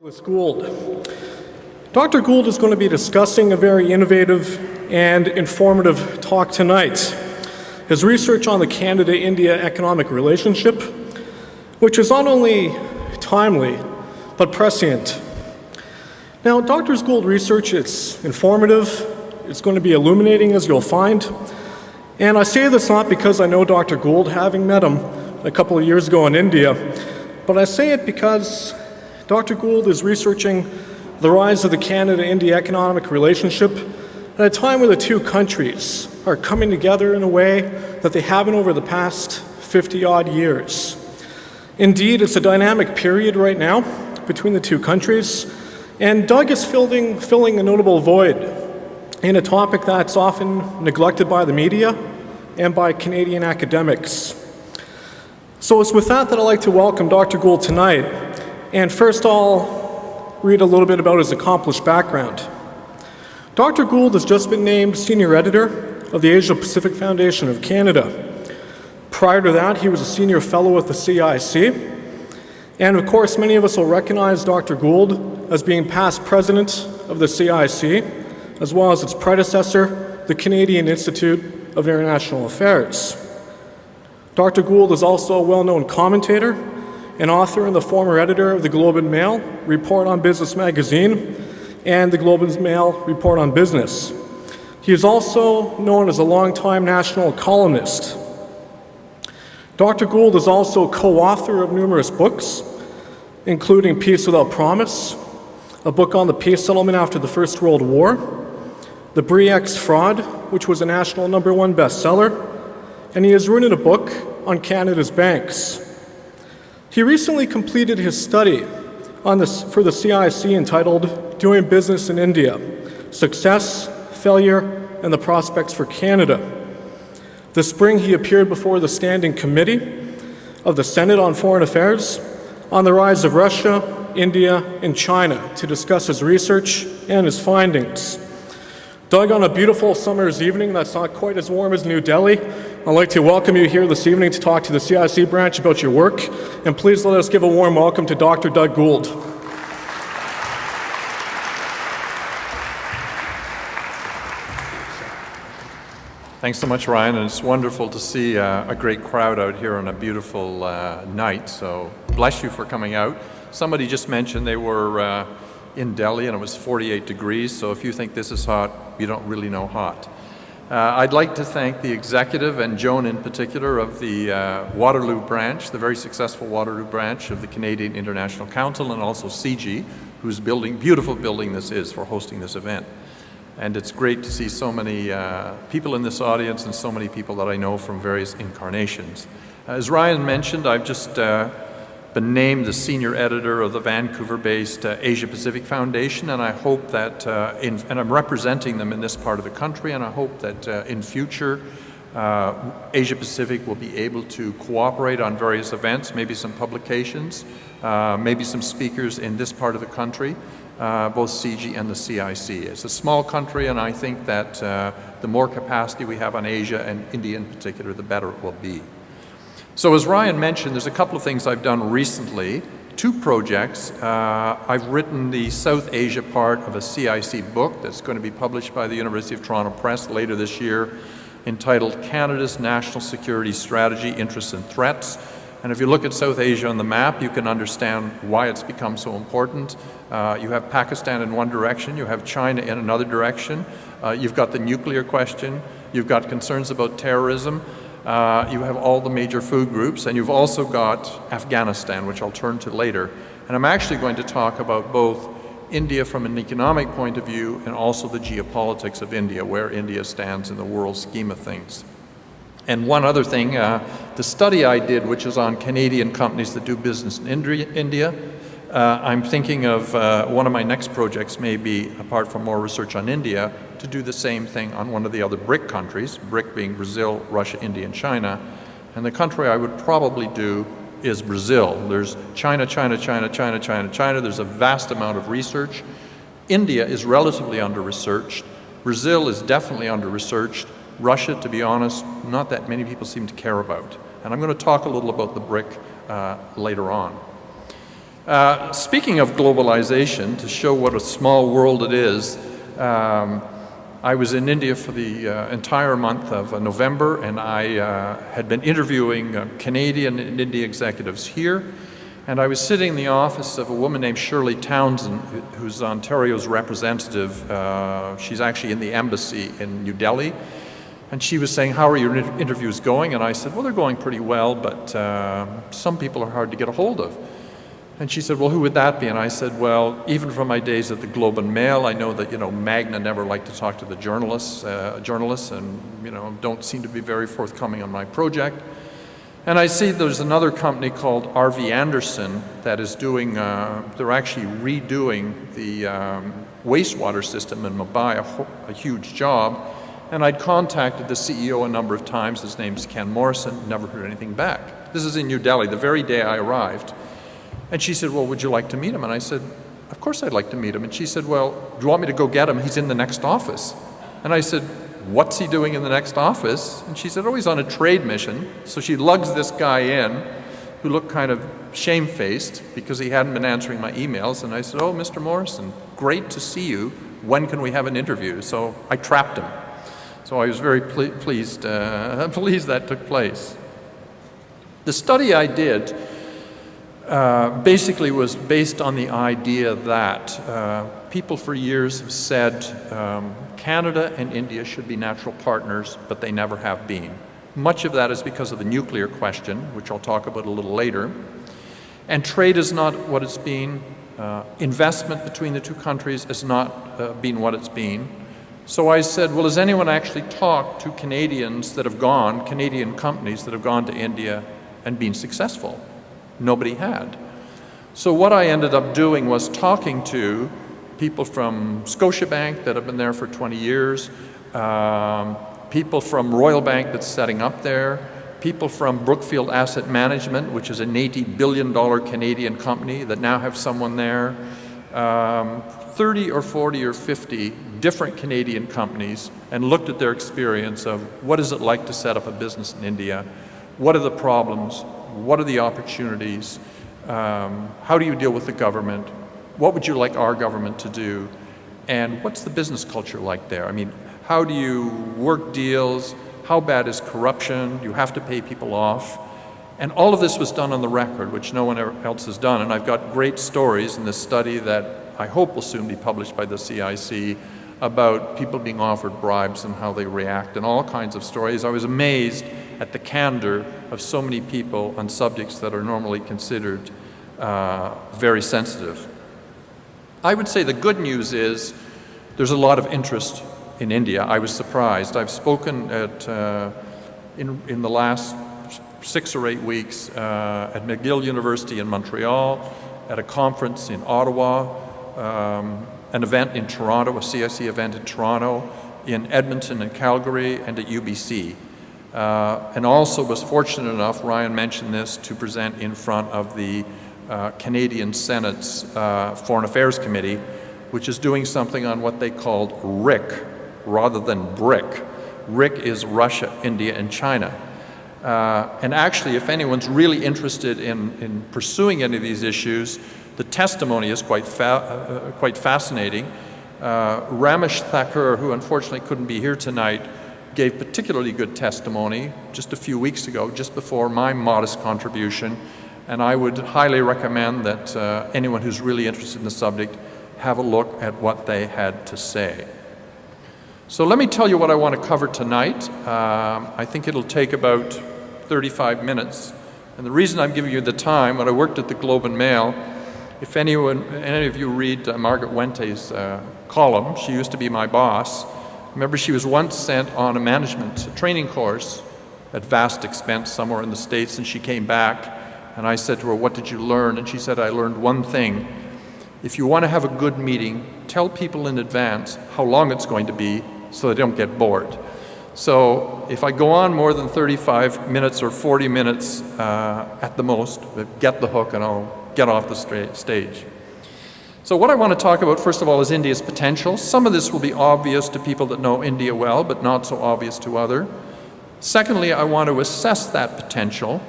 Douglas Goold. Dr. Goold is going to be discussing a very innovative and informative talk tonight. His research on the Canada-India economic relationship, which is not only timely, but prescient. Now, Dr. Gould's research is informative, it's going to be illuminating, as you'll find. And I say this not because I know Dr. Gould, having met him a couple of years ago in India, but I say it because Dr. Gould is researching the rise of the Canada-India economic relationship at a time when the two countries are coming together in a way that they haven't over the past 50-odd years. Indeed, it's a dynamic period right now between the two countries, and Doug is filling a notable void in a topic that's often neglected by the media and by Canadian academics. So it's with that I'd like to welcome Dr. Gould tonight. And first I'll read a little bit about his accomplished background. Dr. Gould has just been named Senior Editor of the Asia Pacific Foundation of Canada. Prior to that, he was a Senior Fellow at the CIIA. And of course, many of us will recognize Dr. Gould as being past President of the CIIA, as well as its predecessor, the Canadian Institute of International Affairs. Dr. Gould is also a well-known commentator, an author and the former editor of the Globe and Mail Report on Business magazine and the Globe and Mail Report on Business. He is also known as a longtime national columnist. Dr. Gould is also co-author of numerous books, including Peace Without Promise, a book on the peace settlement after the First World War, the Bre-X Fraud, which was a national #1 bestseller, and he has written a book on Canada's banks. He recently completed his study for the CIIA entitled Doing Business in India, Success, Failure, and the Prospects for Canada. This spring he appeared before the Standing Committee of the Senate on Foreign Affairs on the rise of Russia, India, and China to discuss his research and his findings. Doug, on a beautiful summer's evening that's not quite as warm as New Delhi, I'd like to welcome you here this evening to talk to the CIIA branch about your work, and please let us give a warm welcome to Dr. Doug Gould. Thanks so much, Ryan, and it's wonderful to see a great crowd out here on a beautiful night, so bless you for coming out. Somebody just mentioned they were in Delhi and it was 48 degrees, so if you think this is hot, you don't really know hot. I'd like to thank the executive, and Joan in particular, of the Waterloo branch, the very successful Waterloo branch of the Canadian International Council, and also CIIA, whose beautiful building this is for hosting this event. And it's great to see so many people in this audience and so many people that I know from various incarnations. As Ryan mentioned, I've just been named the senior editor of the Vancouver-based Asia Pacific Foundation, and I hope that, and I'm representing them in this part of the country, and I hope that in future Asia Pacific will be able to cooperate on various events, maybe some publications, maybe some speakers in this part of the country, both CIIA and the CIIA. It's a small country, and I think that the more capacity we have on Asia and India in particular, the better it will be. So as Ryan mentioned, there's a couple of things I've done recently, 2 projects. I've written the South Asia part of a CIIA book that's going to be published by the University of Toronto Press later this year, entitled Canada's National Security Strategy, Interests and Threats. And if you look at South Asia on the map, you can understand why it's become so important. You have Pakistan in one direction, you have China in another direction, you've got the nuclear question, you've got concerns about terrorism, you have all the major food groups, and you've also got Afghanistan, which I'll turn to later. And I'm actually going to talk about both India from an economic point of view and also the geopolitics of India, where India stands in the world scheme of things. And one other thing, the study I did, which is on Canadian companies that do business in India, I'm thinking of one of my next projects, maybe apart from more research on India, to do the same thing on one of the other BRIC countries, BRIC being Brazil, Russia, India, and China. And the country I would probably do is Brazil. There's China, China, China, China, China, China. There's a vast amount of research. India is relatively under-researched. Brazil is definitely under-researched. Russia, to be honest, not that many people seem to care about. And I'm going to talk a little about the BRIC later on. Speaking of globalization, to show what a small world it is, I was in India for the entire month of November, and I had been interviewing Canadian and Indian executives here. And I was sitting in the office of a woman named Shirley Townsend, who's Ontario's representative. She's actually in the embassy in New Delhi. And she was saying, how are your interviews going? And I said, well, they're going pretty well, but some people are hard to get a hold of. And she said, well, who would that be? And I said, well, even from my days at the Globe and Mail, I know that, Magna never liked to talk to the journalists and, don't seem to be very forthcoming on my project. And I see there's another company called R.V. Anderson that is doing, they're actually redoing the wastewater system in Mumbai, a huge job. And I'd contacted the CEO a number of times. His name's Ken Morrison, never heard anything back. This is in New Delhi, the very day I arrived. And she said, well, would you like to meet him? And I said, of course I'd like to meet him. And she said, well, do you want me to go get him? He's in the next office. And I said, what's he doing in the next office? And she said, oh, he's on a trade mission. So she lugs this guy in, who looked kind of shamefaced because he hadn't been answering my emails. And I said, oh, Mr. Morrison, great to see you. When can we have an interview? So I trapped him. So I was very pleased that took place. The study I did basically was based on the idea that people for years have said Canada and India should be natural partners, but they never have been. Much of that is because of the nuclear question, which I'll talk about a little later. And trade is not what it's been. Investment between the two countries has not been what it's been. So I said, well, has anyone actually talked to Canadians that have gone, Canadian companies that have gone to India and been successful? Nobody had. So what I ended up doing was talking to people from Scotiabank that have been there for 20 years, people from Royal Bank that's setting up there, people from Brookfield Asset Management, which is an $80 billion Canadian company that now have someone there, 30 or 40 or 50 different Canadian companies, and looked at their experience of what is it like to set up a business in India, what are the problems, what are the opportunities, how do you deal with the government, what would you like our government to do, and what's the business culture like there? I mean, how do you work deals, how bad is corruption, you have to pay people off, and all of this was done on the record, which no one else has done, and I've got great stories in this study that I hope will soon be published by the CIIA about people being offered bribes and how they react, and all kinds of stories. I was amazed at the candor of so many people on subjects that are normally considered very sensitive. I would say the good news is there's a lot of interest in India. I was surprised. I've spoken at, in the last 6 or 8 weeks at McGill University in Montreal, at a conference in Ottawa, an event in Toronto, a CIIA event in Toronto, in Edmonton and Calgary, and at UBC. And also was fortunate enough, Ryan mentioned this, to present in front of the Canadian Senate's Foreign Affairs Committee, which is doing something on what they called RIC rather than BRIC. RIC is Russia, India, and China. And actually, if anyone's really interested in pursuing any of these issues, the testimony is quite fascinating. Ramesh Thakur, who unfortunately couldn't be here tonight, gave particularly good testimony just a few weeks ago, just before my modest contribution, and I would highly recommend that anyone who's really interested in the subject have a look at what they had to say. So let me tell you what I want to cover tonight. I think it'll take about 35 minutes, and the reason I'm giving you the time, when I worked at the Globe and Mail, if any of you read Margaret Wente's column, she used to be my boss. Remember, she was once sent on a management training course at vast expense somewhere in the States, and she came back, and I said to her, what did you learn? And she said, I learned one thing. If you want to have a good meeting, tell people in advance how long it's going to be so they don't get bored. So if I go on more than 35 minutes or 40 minutes at the most, get the hook and I'll get off the stage. So what I want to talk about, first of all, is India's potential. Some of this will be obvious to people that know India well, but not so obvious to others. Secondly, I want to assess that potential.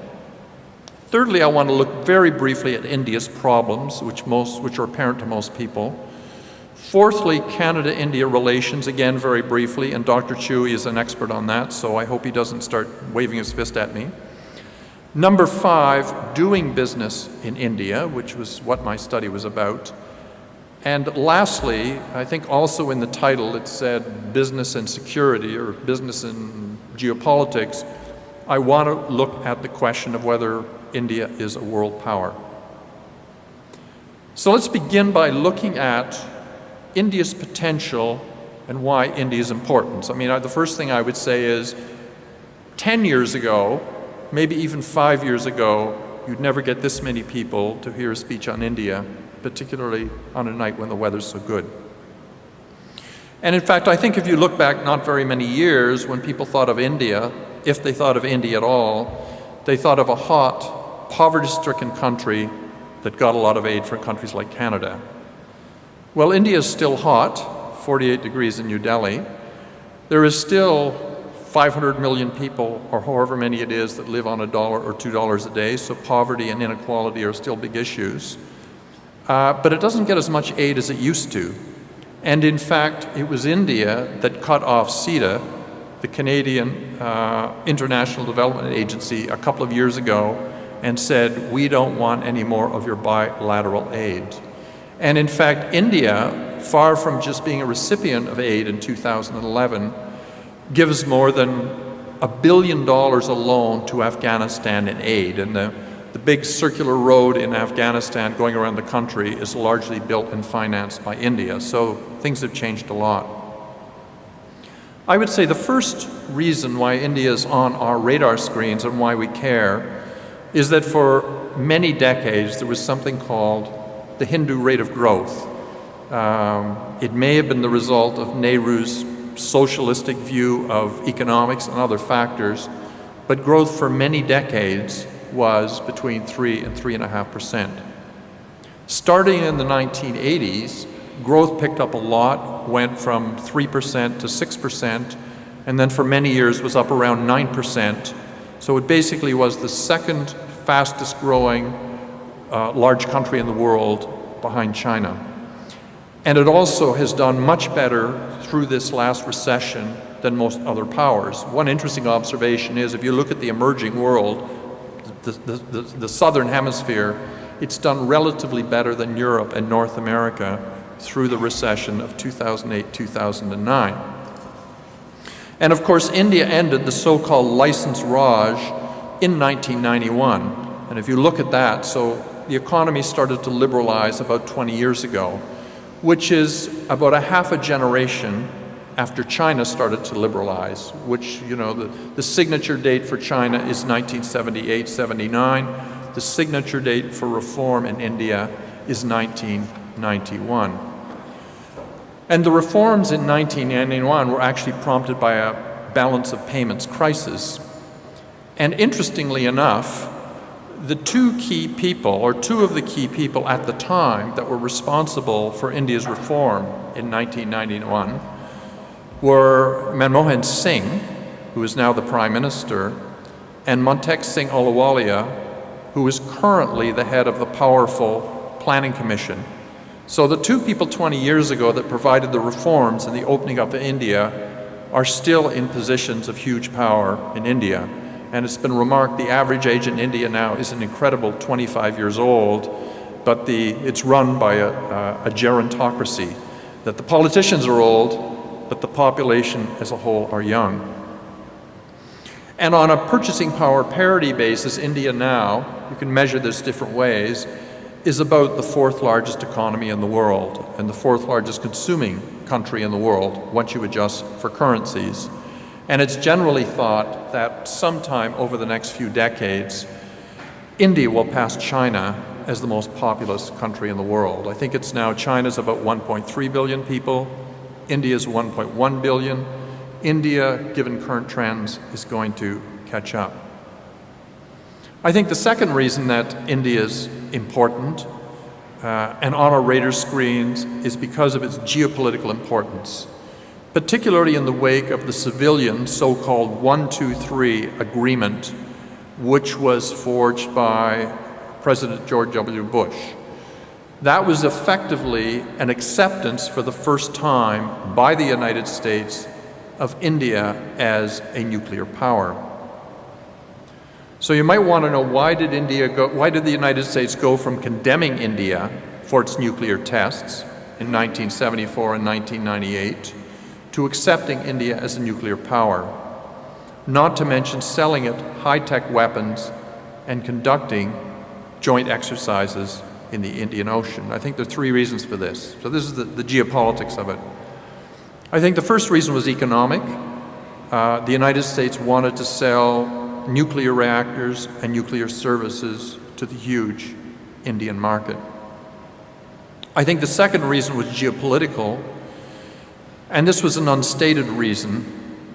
Thirdly, I want to look very briefly at India's problems, which are apparent to most people. Fourthly, Canada-India relations, again very briefly, and Dr. Touhey is an expert on that, so I hope he doesn't start waving his fist at me. Number 5, doing business in India, which was what my study was about. And lastly, I think also in the title it said business and security or business and geopolitics. I want to look at the question of whether India is a world power. So let's begin by looking at India's potential and why India is important. So, I mean, the first thing I would say is 10 years ago, maybe even 5 years ago, you'd never get this many people to hear a speech on India, particularly on a night when the weather's so good. And in fact, I think if you look back not very many years, when people thought of India, if they thought of India at all, they thought of a hot, poverty-stricken country that got a lot of aid from countries like Canada. Well, India is still hot, 48 degrees in New Delhi. There is still 500 million people, or however many it is, that live on $1 or $2 a day, so poverty and inequality are still big issues. But it doesn't get as much aid as it used to. And in fact, it was India that cut off CIIA, the Canadian International Development Agency, a couple of years ago, and said, we don't want any more of your bilateral aid. And in fact, India, far from just being a recipient of aid in 2011, gives more than $1 billion alone to Afghanistan in aid. And the big circular road in Afghanistan going around the country is largely built and financed by India. So things have changed a lot. I would say the first reason why India is on our radar screens and why we care is that for many decades there was something called the Hindu rate of growth. It may have been the result of Nehru's socialistic view of economics and other factors, but growth for many decades was between 3 and 3.5%. Starting in the 1980s, growth picked up a lot, went from 3% to 6%, and then for many years was up around 9%. So it basically was the second fastest growing large country in the world behind China. And it also has done much better through this last recession than most other powers. One interesting observation is if you look at the emerging world, the southern hemisphere, it's done relatively better than Europe and North America through the recession of 2008-2009. And of course, India ended the so-called License Raj in 1991. And if you look at that, so the economy started to liberalize about 20 years ago, which is about a half a generation after China started to liberalize, which, you know, the signature date for China is 1978-79. The signature date for reform in India is 1991. And the reforms in 1991 were actually prompted by a balance of payments crisis. And interestingly enough, the two of the key people at the time that were responsible for India's reform in 1991 were Manmohan Singh, who is now the Prime Minister, and Montek Singh Ahluwalia, who is currently the head of the powerful Planning Commission. So the two people 20 years ago that provided the reforms and the opening up of India are still in positions of huge power in India. And it's been remarked the average age in India now is an incredible 25 years old, but it's run by a gerontocracy, that the politicians are old, but the population as a whole are young. And on a purchasing power parity basis, India now, you can measure this different ways, is about the 4th largest economy in the world and the 4th largest consuming country in the world once you adjust for currencies. And it's generally thought that sometime over the next few decades, India will pass China as the most populous country in the world. I think it's now China's about 1.3 billion people, India's 1.1 billion. India, given current trends, is going to catch up. I think the second reason that India is important and on our radar screens is because of its geopolitical importance, particularly in the wake of the civilian so-called 1-2-3 agreement which was forged by President George W. Bush. That was effectively an acceptance for the first time by the United States of India as a nuclear power. So you might want to know, why did the United States go from condemning India for its nuclear tests in 1974 and 1998 to accepting India as a nuclear power, not to mention selling it high-tech weapons and conducting joint exercises in the Indian Ocean? I think there are three reasons for this. So this is the geopolitics of it. I think the first reason was economic. The United States wanted to sell nuclear reactors and nuclear services to the huge Indian market. I think the second reason was geopolitical, and this was an unstated reason,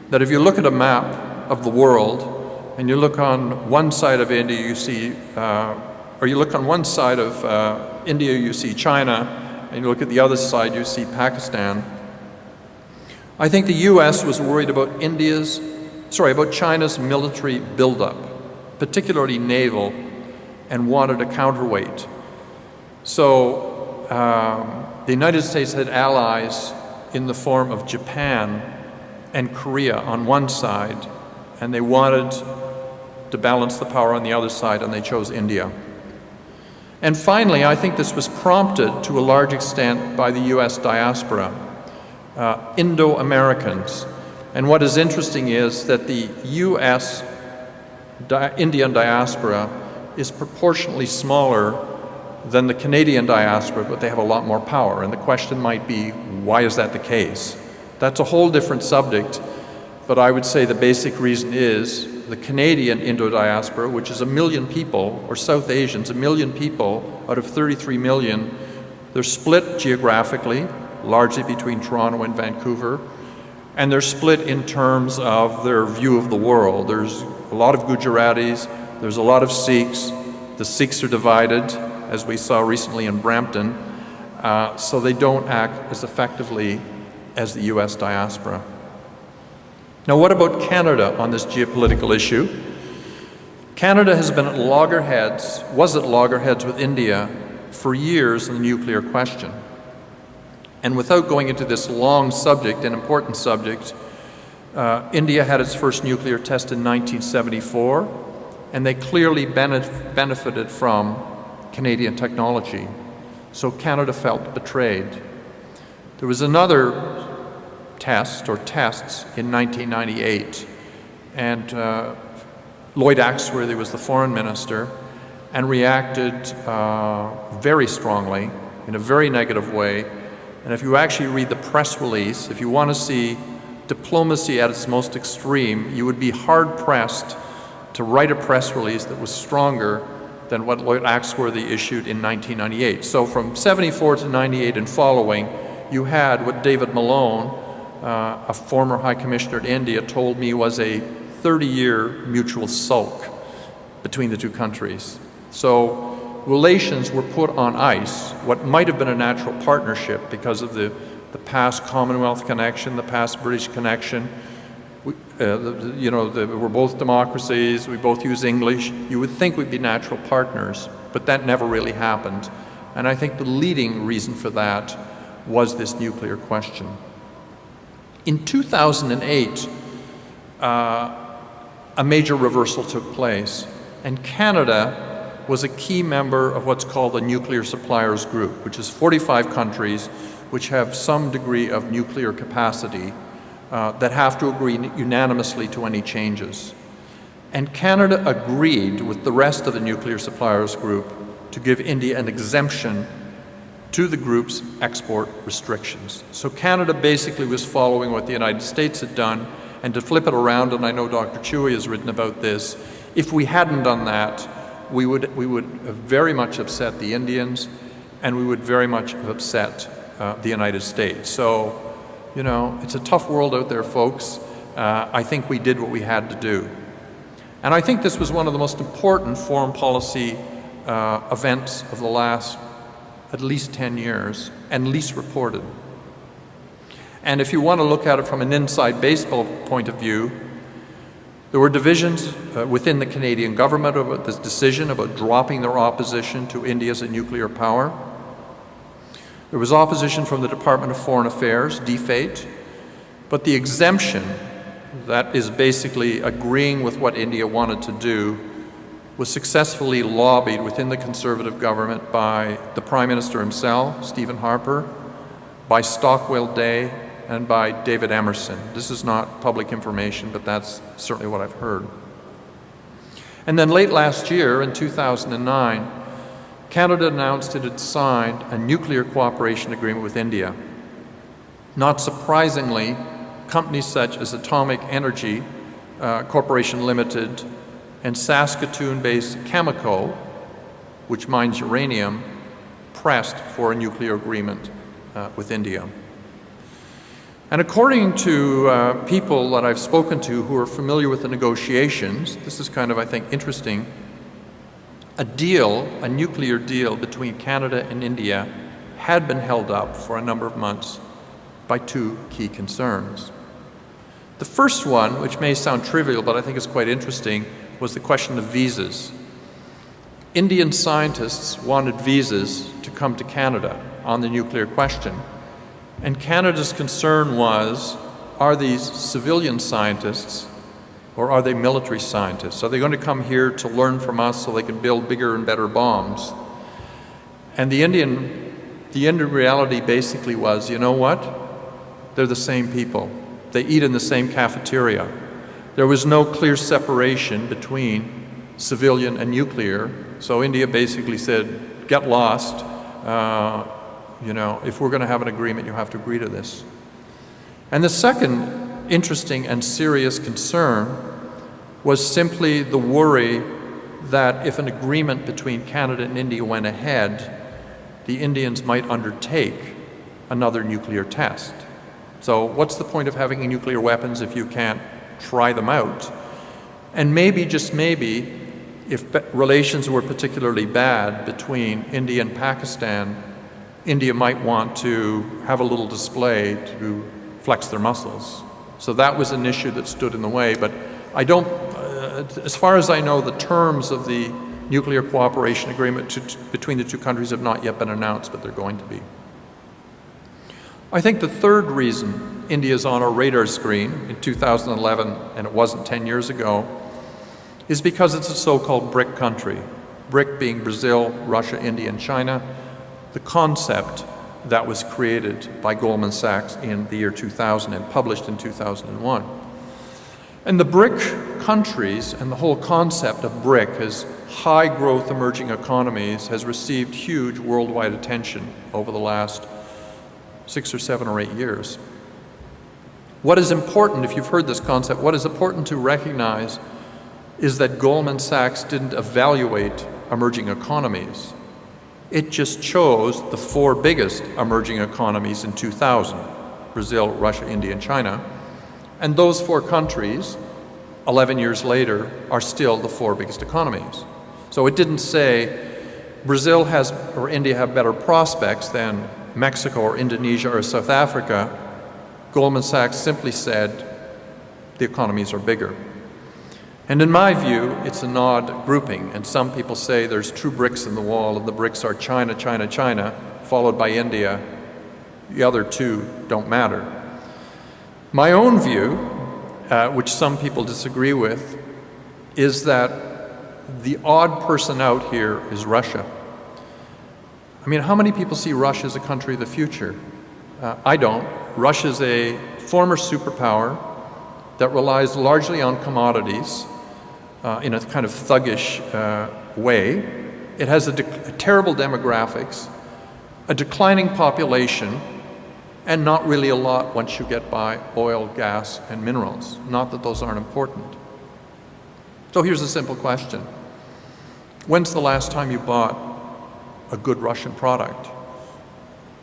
that if you look at a map of the world and you look on one side of India, you see, or you look on one side of India, you see China, and you look at the other side, you see Pakistan. I think the US was worried about about China's military buildup, particularly naval, and wanted a counterweight. So the United States had allies in the form of Japan and Korea on one side, and they wanted to balance the power on the other side, and they chose India. And finally, I think this was prompted to a large extent by the US diaspora, Indo-Americans. And what is interesting is that the US Indian diaspora is proportionally smaller than the Canadian diaspora, but they have a lot more power. And the question might be, why is that the case? That's a whole different subject, but I would say the basic reason is the Canadian Indo-diaspora, which is 1 million people, or South Asians, 1 million people out of 33 million, they're split geographically, largely between Toronto and Vancouver, and they're split in terms of their view of the world. There's a lot of Gujaratis, there's a lot of Sikhs. The Sikhs are divided, as we saw recently in Brampton, so they don't act as effectively as the US diaspora. Now, what about Canada on this geopolitical issue? Canada has been at was at loggerheads with India for years on the nuclear question. And without going into this long subject, an important subject, India had its first nuclear test in 1974, and they clearly benefited from Canadian technology. So Canada felt betrayed. There was another test, or tests, in 1998, and Lloyd Axworthy was the foreign minister and reacted very strongly, in a very negative way. And if you actually read the press release, if you want to see diplomacy at its most extreme, you would be hard-pressed to write a press release that was stronger than what Lloyd Axworthy issued in 1998. So from 74 to 98 and following, you had what David Malone, a former High Commissioner to India, told me was a 30-year mutual sulk between the two countries. So relations were put on ice, what might have been a natural partnership because of the past Commonwealth connection, the past British connection. We're both democracies, we both use English. You would think we'd be natural partners, but that never really happened. And I think the leading reason for that was this nuclear question. In 2008, a major reversal took place, and Canada was a key member of what's called the Nuclear Suppliers Group, which is 45 countries which have some degree of nuclear capacity that have to agree unanimously to any changes. And Canada agreed with the rest of the Nuclear Suppliers Group to give India an exemption to the group's export restrictions. So Canada basically was following what the United States had done, and to flip it around, and I know Dr. Touhey has written about this, if we hadn't done that, we would have very much upset the Indians, and we would very much have upset the United States. So, it's a tough world out there, folks. I think we did what we had to do. And I think this was one of the most important foreign policy events of the last at least 10 years, and least reported. And if you want to look at it from an inside baseball point of view, There were divisions within the Canadian government about this decision about dropping their opposition to India as a nuclear power. There was opposition from the Department of Foreign Affairs, DFATE, but the exemption, that is basically agreeing with what India wanted to do, was successfully lobbied within the Conservative government by the Prime Minister himself, Stephen Harper, by Stockwell Day, and by David Emerson. This is not public information, but that's certainly what I've heard. And then late last year, in 2009, Canada announced it had signed a nuclear cooperation agreement with India. Not surprisingly, companies such as Atomic Energy Corporation Limited and Saskatoon-based Cameco, which mines uranium, pressed for a nuclear agreement with India. And according to people that I've spoken to who are familiar with the negotiations, this is kind of, I think, interesting, a nuclear deal between Canada and India had been held up for a number of months by two key concerns. The first one, which may sound trivial, but I think is quite interesting, was the question of visas. Indian scientists wanted visas to come to Canada on the nuclear question. And Canada's concern was, are these civilian scientists or are they military scientists? Are they going to come here to learn from us so they can build bigger and better bombs? And the Indian reality basically was, you know what? They're the same people. They eat in the same cafeteria. There was no clear separation between civilian and nuclear. So India basically said, get lost. If we're going to have an agreement, you have to agree to this. And the second interesting and serious concern was simply the worry that if an agreement between Canada and India went ahead, the Indians might undertake another nuclear test. So what's the point of having nuclear weapons if you can't try them out? And maybe, just maybe, if relations were particularly bad between India and Pakistan, India might want to have a little display to flex their muscles. So that was an issue that stood in the way, but I don't, as far as I know, the terms of the nuclear cooperation agreement between the two countries have not yet been announced, but they're going to be. I think the third reason India is on our radar screen in 2011, and it wasn't 10 years ago, is because it's a so-called BRIC country. BRIC being Brazil, Russia, India, and China. The concept that was created by Goldman Sachs in the year 2000 and published in 2001. And the BRIC countries and the whole concept of BRIC as high growth emerging economies has received huge worldwide attention over the last 6 or 7 or 8 years. What is important, if you've heard this concept, what is important to recognize is that Goldman Sachs didn't evaluate emerging economies. It just chose the 4 biggest emerging economies in 2000, Brazil, Russia, India, and China. And those 4 countries, 11 years later, are still the 4 biggest economies. So it didn't say Brazil or India have better prospects than Mexico or Indonesia or South Africa. Goldman Sachs simply said the economies are bigger. And in my view, it's an odd grouping, and some people say there's 2 bricks in the wall, and the bricks are China, China, China, followed by India. The other 2 don't matter. My own view, which some people disagree with, is that the odd person out here is Russia. I mean, how many people see Russia as a country of the future? I don't. Russia is a former superpower that relies largely on commodities in a kind of thuggish way. It has a terrible demographics, a declining population, and not really a lot once you get by oil, gas, and minerals. Not that those aren't important. So here's a simple question. When's the last time you bought a good Russian product?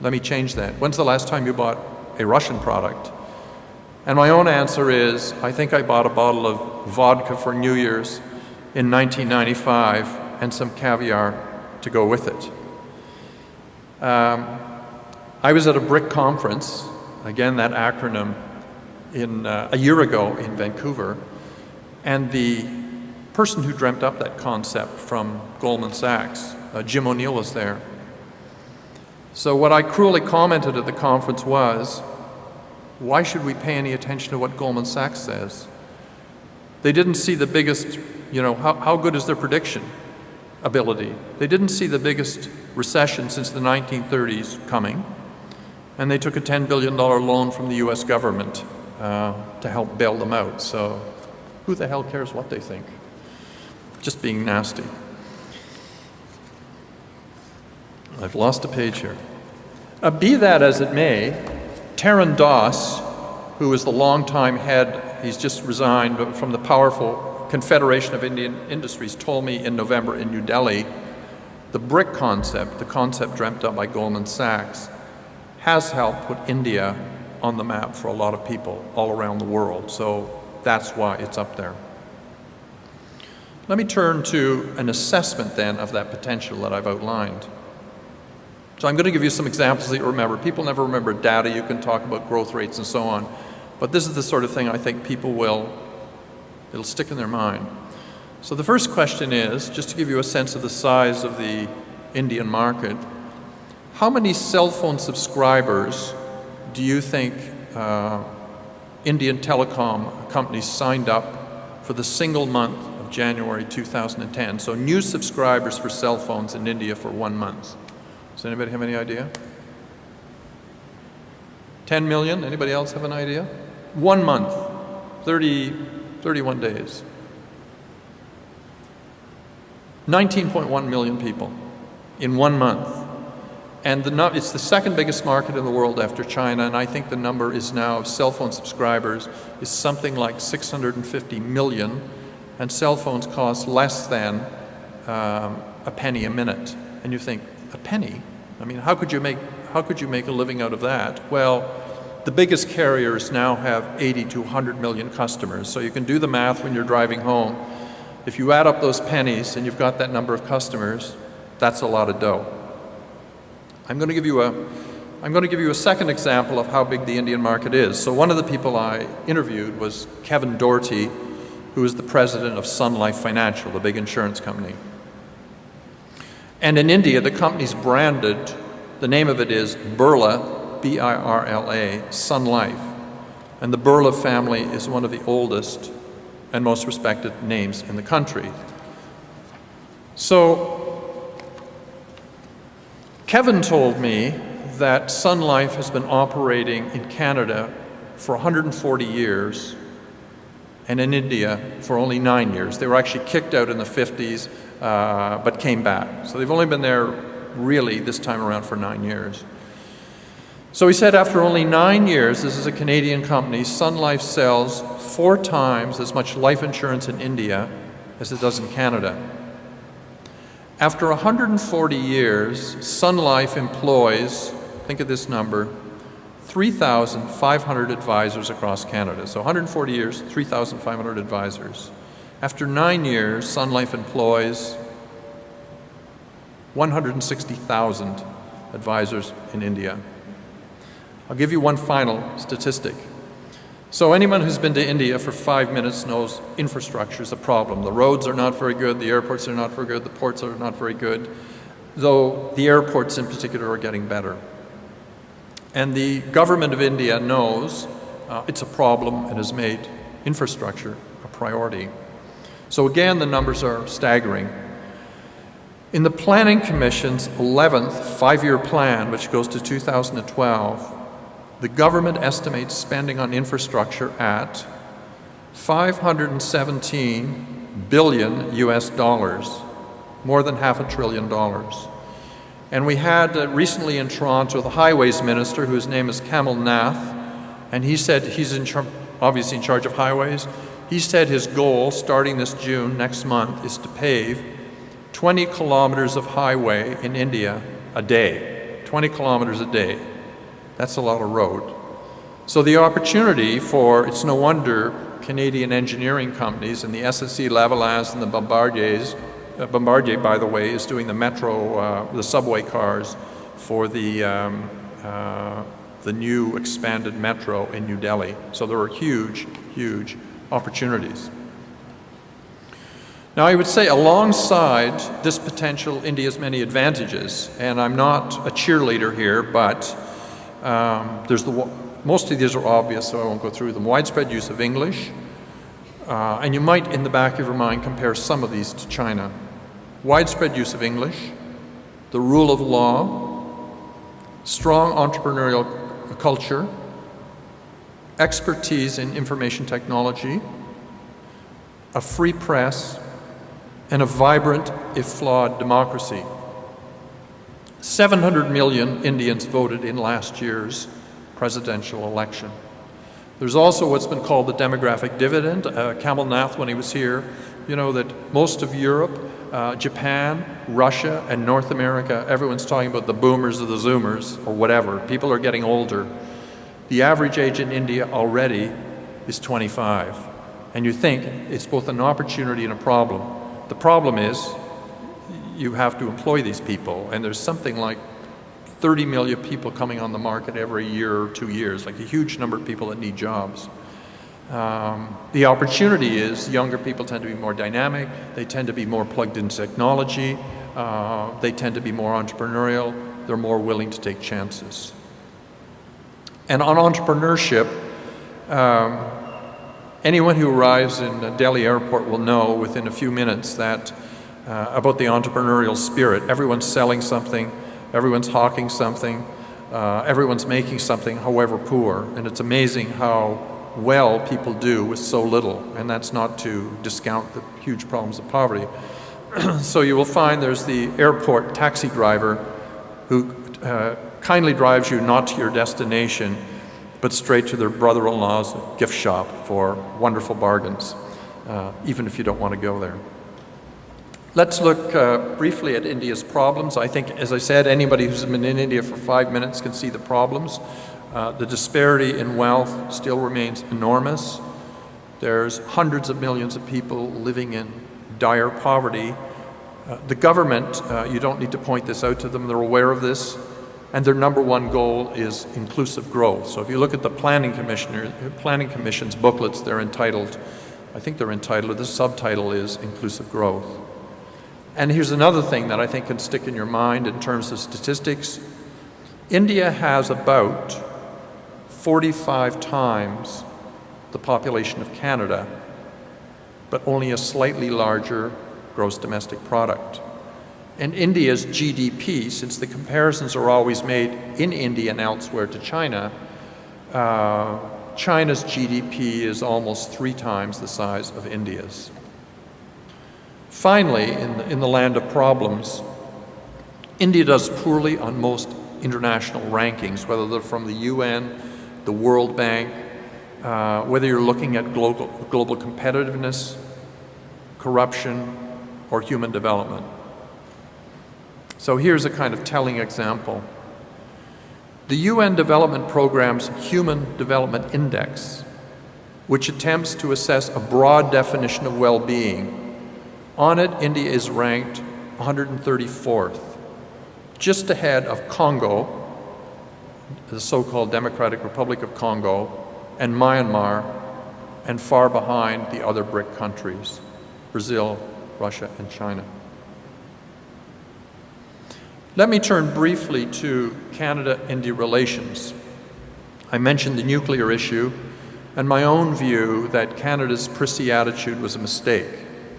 Let me change that. When's the last time you bought a Russian product? And my own answer is, I think I bought a bottle of vodka for New Year's in 1995 and some caviar to go with it. I was at a BRIC conference, again that acronym, a year ago in Vancouver, And the person who dreamt up that concept from Goldman Sachs, Jim O'Neill, was there. So what I cruelly commented at the conference was, why should we pay any attention to what Goldman Sachs says? They didn't see the biggest, how good is their prediction ability? They didn't see the biggest recession since the 1930s coming, and they took a $10 billion loan from the US government to help bail them out. So who the hell cares what they think? Just being nasty. I've lost a page here. Be that as it may, Taran Das, who is the longtime head, he's just resigned from the powerful Confederation of Indian Industries, told me in November in New Delhi, the BRIC concept, the concept dreamt up by Goldman Sachs, has helped put India on the map for a lot of people all around the world. So that's why it's up there. Let me turn to an assessment then of that potential that I've outlined. So I'm going to give you some examples that you remember. People never remember data. You can talk about growth rates and so on. But this is the sort of thing I think people it'll stick in their mind. So the first question is, just to give you a sense of the size of the Indian market, how many cell phone subscribers do you think Indian telecom companies signed up for the single month of January 2010? So new subscribers for cell phones in India for 1 month. Does anybody have any idea? 10 million? Anybody else have an idea? 1 month, 31 days. 19.1 million people in 1 month. And it's the second biggest market in the world after China, and I think the number is now of cell phone subscribers is something like 650 million, and cell phones cost less than a penny a minute. And you think, a penny? I mean, how could you make a living out of that? Well, the biggest carriers now have 80 to 100 million customers, so you can do the math when you're driving home. If you add up those pennies and you've got that number of customers, that's a lot of dough. I'm going to give you a second example of how big the Indian market is. So one of the people I interviewed was Kevin Doherty, who is the president of Sun Life Financial, the big insurance company. And in India, the company's branded, the name of it is Birla, B-I-R-L-A, Sun Life. And the Birla family is one of the oldest and most respected names in the country. So Kevin told me that Sun Life has been operating in Canada for 140 years and in India for only 9 years. They were actually kicked out in the 50s, but came back. So they've only been there really this time around for 9 years. So he said after only 9 years, this is a Canadian company, Sun Life sells 4 times as much life insurance in India as it does in Canada. After 140 years, Sun Life employs, think of this number, 3,500 advisors across Canada. So 140 years, 3,500 advisors. After 9 years, Sun Life employs 160,000 advisors in India. I'll give you one final statistic. So anyone who's been to India for 5 minutes knows infrastructure is a problem. The roads are not very good, the airports are not very good, the ports are not very good, though the airports in particular are getting better. And the government of India knows it's a problem and has made infrastructure a priority. So again, the numbers are staggering. In the Planning Commission's 11th five-year plan, which goes to 2012, the government estimates spending on infrastructure at $517 billion US, more than $500 billion. And we had recently in Toronto the highways minister, whose name is Kamal Nath, and he said he's obviously in charge of highways. He said his goal, starting this June, next month, is to pave 20 kilometers of highway in India a day. 20 kilometers a day. That's a lot of road. So the opportunity for, it's no wonder Canadian engineering companies and the SSE Lavalins and the Bombardier, by the way, is doing the metro, the subway cars for the new expanded metro in New Delhi. So there are huge, huge opportunities. Now, I would say alongside this potential, India has many advantages, and I'm not a cheerleader here, but most of these are obvious, so I won't go through them. Widespread use of English, and you might, in the back of your mind, compare some of these to China. Widespread use of English, the rule of law, strong entrepreneurial culture, expertise in information technology, a free press, and a vibrant, if flawed, democracy. 700 million Indians voted in last year's presidential election. There's also what's been called the demographic dividend. Kamal Nath, when he was here, you know that most of Europe, Japan, Russia, and North America, everyone's talking about the boomers or the zoomers or whatever. People are getting older. The average age in India already is 25. And you think it's both an opportunity and a problem. The problem is you have to employ these people, and there's something like 30 million people coming on the market every year or 2 years, like a huge number of people that need jobs. The opportunity is younger people tend to be more dynamic, they tend to be more plugged into technology, they tend to be more entrepreneurial, they're more willing to take chances. And on entrepreneurship, anyone who arrives in Delhi airport will know within a few minutes that about the entrepreneurial spirit. Everyone's selling something, everyone's hawking something, everyone's making something, however poor. And it's amazing how well people do with so little. And that's not to discount the huge problems of poverty. So you will find there's the airport taxi driver who kindly drives you not to your destination, but straight to their brother-in-law's gift shop for wonderful bargains, even if you don't want to go there. Let's look briefly at India's problems. I think, as I said, anybody who's been in India for 5 minutes can see the problems. The disparity in wealth still remains enormous. There's hundreds of millions of people living in dire poverty. The government, you don't need to point this out to them, they're aware of this, and their number one goal is inclusive growth. So if you look at the Planning Commission's booklets, they're entitled, the subtitle is Inclusive Growth. And here's another thing that I think can stick in your mind in terms of statistics. India has about 45 times the population of Canada, but only a slightly larger gross domestic product. And India's GDP, since the comparisons are always made in India and elsewhere to China, China's GDP is almost 3 times the size of India's. Finally, in the land of problems, India does poorly on most international rankings, whether they're from the UN, the World Bank, whether you're looking at global competitiveness, corruption, or human development. So here's a kind of telling example. The UN Development Programme's Human Development Index, which attempts to assess a broad definition of well-being, on it, India is ranked 134th, just ahead of Congo, the so-called Democratic Republic of Congo, and Myanmar, and far behind the other BRIC countries, Brazil, Russia, and China. Let me turn briefly to Canada-India relations. I mentioned the nuclear issue and my own view that Canada's prissy attitude was a mistake.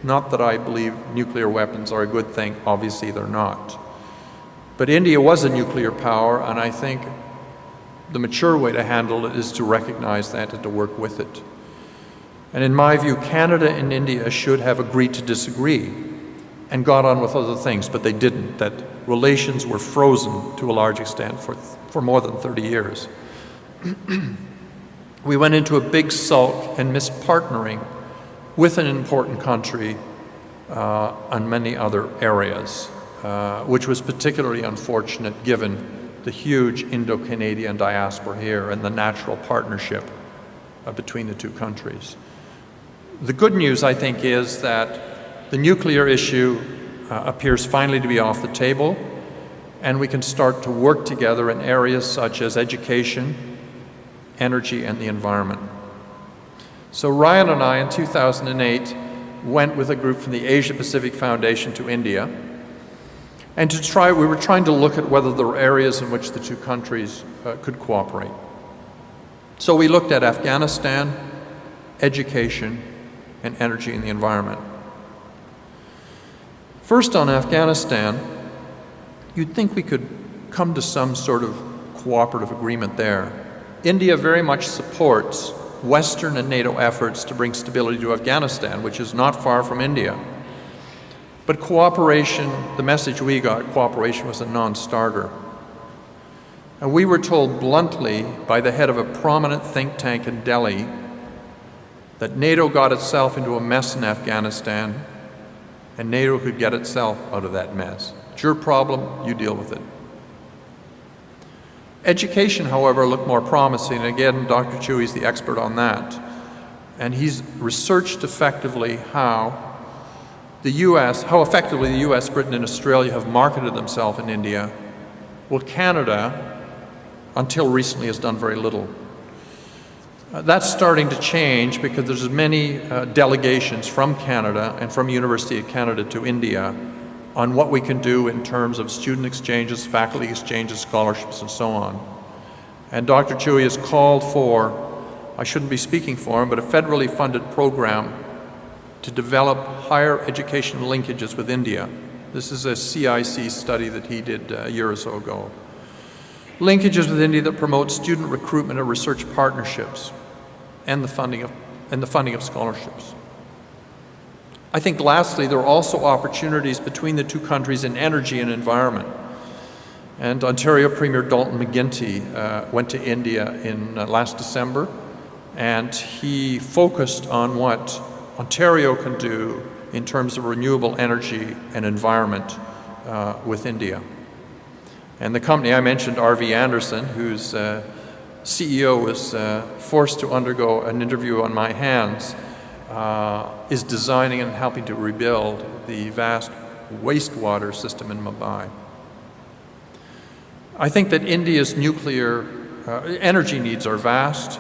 Not that I believe nuclear weapons are a good thing, obviously they're not. But India was a nuclear power, and I think the mature way to handle it is to recognize that and to work with it. And in my view, Canada and India should have agreed to disagree and got on with other things, but they didn't. That relations were frozen to a large extent for more than 30 years. We went into a big sulk and missed partnering with an important country on many other areas, which was particularly unfortunate given the huge Indo-Canadian diaspora here and the natural partnership between the two countries. The good news, I think, is that the nuclear issue appears finally to be off the table, and we can start to work together in areas such as education, energy, and the environment. So Ryan and I, in 2008, went with a group from the Asia Pacific Foundation to India. And we were trying to look at whether there were areas in which the two countries could cooperate. So we looked at Afghanistan, education, and energy and the environment. First, on Afghanistan, you'd think we could come to some sort of cooperative agreement there. India very much supports Western and NATO efforts to bring stability to Afghanistan, which is not far from India. But cooperation, the message we got, cooperation was a non-starter. And we were told bluntly by the head of a prominent think tank in Delhi that NATO got itself into a mess in Afghanistan and NATO could get itself out of that mess. It's your problem, you deal with it. Education, however, looked more promising. And again, Dr. Touhey is the expert on that. And he's researched effectively how effectively the US, Britain, and Australia have marketed themselves in India. Well, Canada, until recently, has done very little. That's starting to change because there's many delegations from Canada and from University of Canada to India on what we can do in terms of student exchanges, faculty exchanges, scholarships, and so on. And Dr. Touhey has called for, I shouldn't be speaking for him, but a federally funded program to develop higher education linkages with India. This is a CIIA study that he did a year or so ago. Linkages with India that promote student recruitment and research partnerships and the funding of scholarships. I think lastly, there are also opportunities between the two countries in energy and environment. And Ontario Premier Dalton McGuinty went to India in last December, and he focused on what Ontario can do in terms of renewable energy and environment with India. And the company I mentioned, RV Anderson, whose CEO was forced to undergo an interview on my hands, is designing and helping to rebuild the vast wastewater system in Mumbai. I think that India's nuclear energy needs are vast.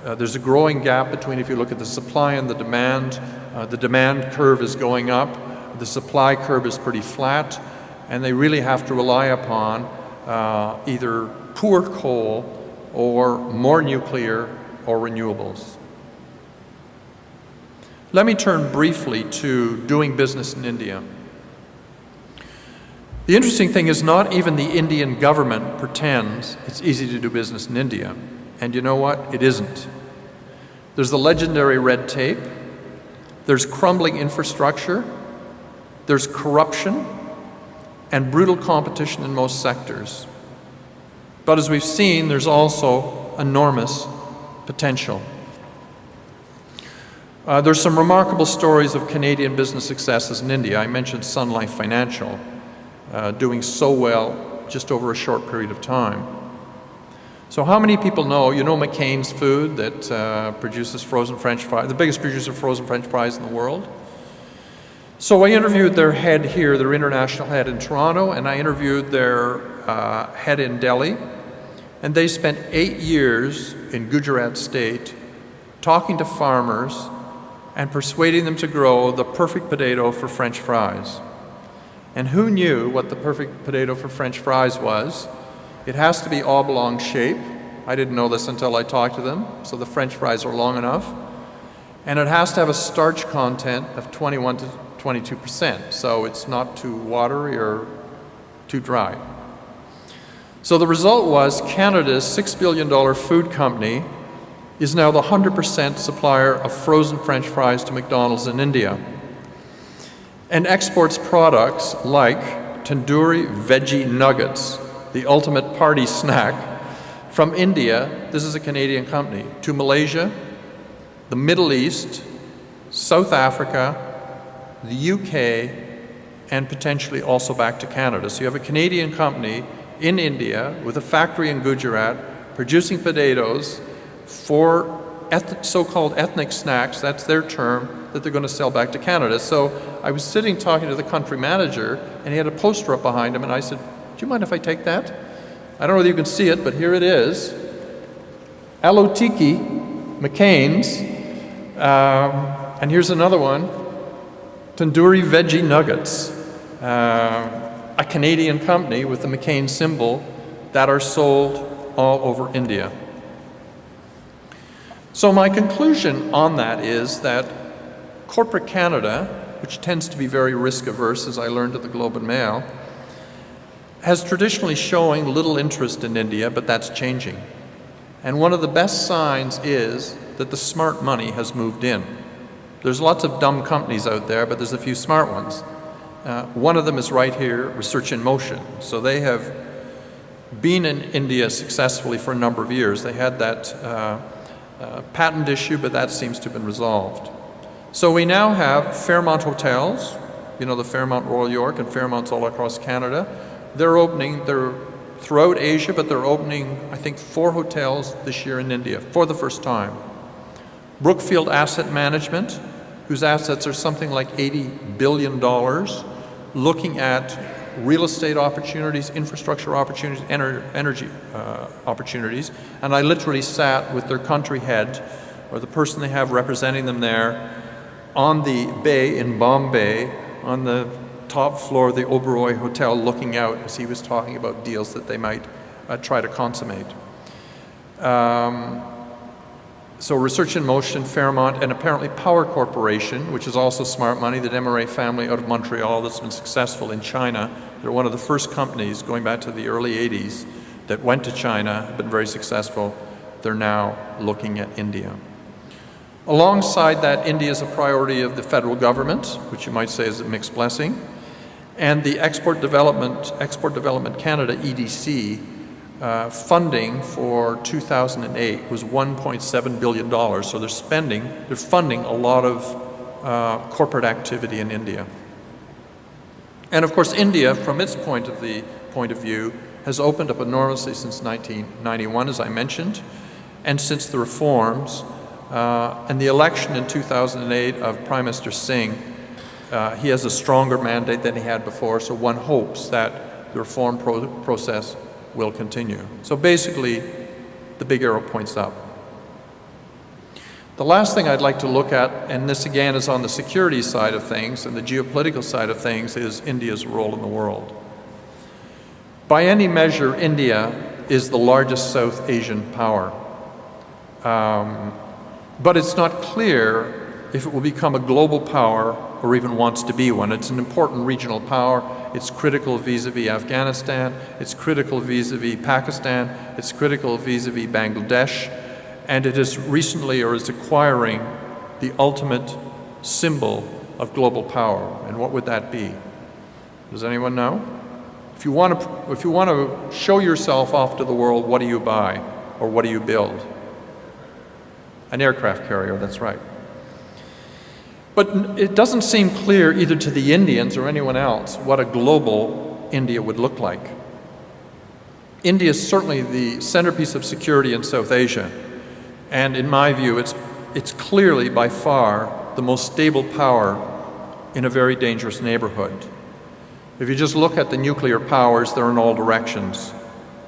There's a growing gap between, if you look at the supply and the demand curve is going up, the supply curve is pretty flat, and they really have to rely upon either poor coal or more nuclear or renewables. Let me turn briefly to doing business in India. The interesting thing is not even the Indian government pretends it's easy to do business in India. And you know what? It isn't. There's the legendary red tape. There's crumbling infrastructure. There's corruption and brutal competition in most sectors. But as we've seen, there's also enormous potential. There's some remarkable stories of Canadian business successes in India. I mentioned Sun Life Financial doing so well just over a short period of time. So how many people know, you know McCain's Food that produces frozen French fries, the biggest producer of frozen French fries in the world? So I interviewed their head here, their international head in Toronto, and I interviewed their head in Delhi. And they spent 8 years in Gujarat state talking to farmers and persuading them to grow the perfect potato for French fries. And who knew what the perfect potato for French fries was? It has to be oblong shape. I didn't know this until I talked to them, so the French fries are long enough. And it has to have a starch content of 21 to 22%, so it's not too watery or too dry. So the result was Canada's $6 billion food company is now the 100% supplier of frozen French fries to McDonald's in India, and exports products like tandoori veggie nuggets, the ultimate party snack, from India, this is a Canadian company, to Malaysia, the Middle East, South Africa, the UK, and potentially also back to Canada. So you have a Canadian company in India with a factory in Gujarat producing potatoes for so-called ethnic snacks, that's their term, that they're going to sell back to Canada. So I was sitting talking to the country manager, and he had a poster up behind him, and I said, do you mind if I take that? I don't know whether you can see it, but here it is. Alotiki, McCain's, and here's another one, Tandoori Veggie Nuggets, a Canadian company with the McCain symbol, that are sold all over India. So my conclusion on that is that corporate Canada, which tends to be very risk-averse, as I learned at the Globe and Mail, has traditionally showing little interest in India, but that's changing. And one of the best signs is that the smart money has moved in. There's lots of dumb companies out there, but there's a few smart ones. One of them is right here, Research in Motion. So they have been in India successfully for a number of years. They had that patent issue, but that seems to have been resolved. So we now have Fairmont hotels, you know, the Fairmont Royal York and Fairmonts all across Canada. They're throughout Asia, but they're opening, I think, 4 hotels this year in India for the first time. Brookfield Asset Management, whose assets are something like $80 billion, looking at real estate opportunities, infrastructure opportunities, energy opportunities. And I literally sat with their country head, or the person they have representing them there, on the bay in Bombay, on the top floor of the Oberoi Hotel, looking out as he was talking about deals that they might try to consummate. So Research in Motion, Fairmont, and apparently Power Corporation, which is also smart money, the Desmarais family out of Montreal that's been successful in China. They're one of the first companies going back to the early 80s that went to China, have been very successful. They're now looking at India. Alongside that, India is a priority of the federal government, which you might say is a mixed blessing, and the Export Development Canada, EDC, funding for 2008 was $1.7 billion. So they're funding a lot of corporate activity in India. And of course, India, from its point of view, has opened up enormously since 1991, as I mentioned, and since the reforms and the election in 2008 of Prime Minister Singh. He has a stronger mandate than he had before, so one hopes that the reform process will continue. So basically, the big arrow points up. The last thing I'd like to look at, and this again is on the security side of things and the geopolitical side of things, is India's role in the world. By any measure, India is the largest South Asian power. But it's not clear if it will become a global power or even wants to be one. It's an important regional power. It's critical vis-a-vis Afghanistan. It's critical vis-a-vis Pakistan. It's critical vis-a-vis Bangladesh. And it is recently, or is acquiring, the ultimate symbol of global power. And what would that be? Does anyone know? If you want to show yourself off to the world, what do you buy or what do you build? An aircraft carrier, that's right. But it doesn't seem clear either to the Indians or anyone else what a global India would look like. India is certainly the centerpiece of security in South Asia. And in my view, it's clearly by far the most stable power in a very dangerous neighborhood. If you just look at the nuclear powers, they're in all directions.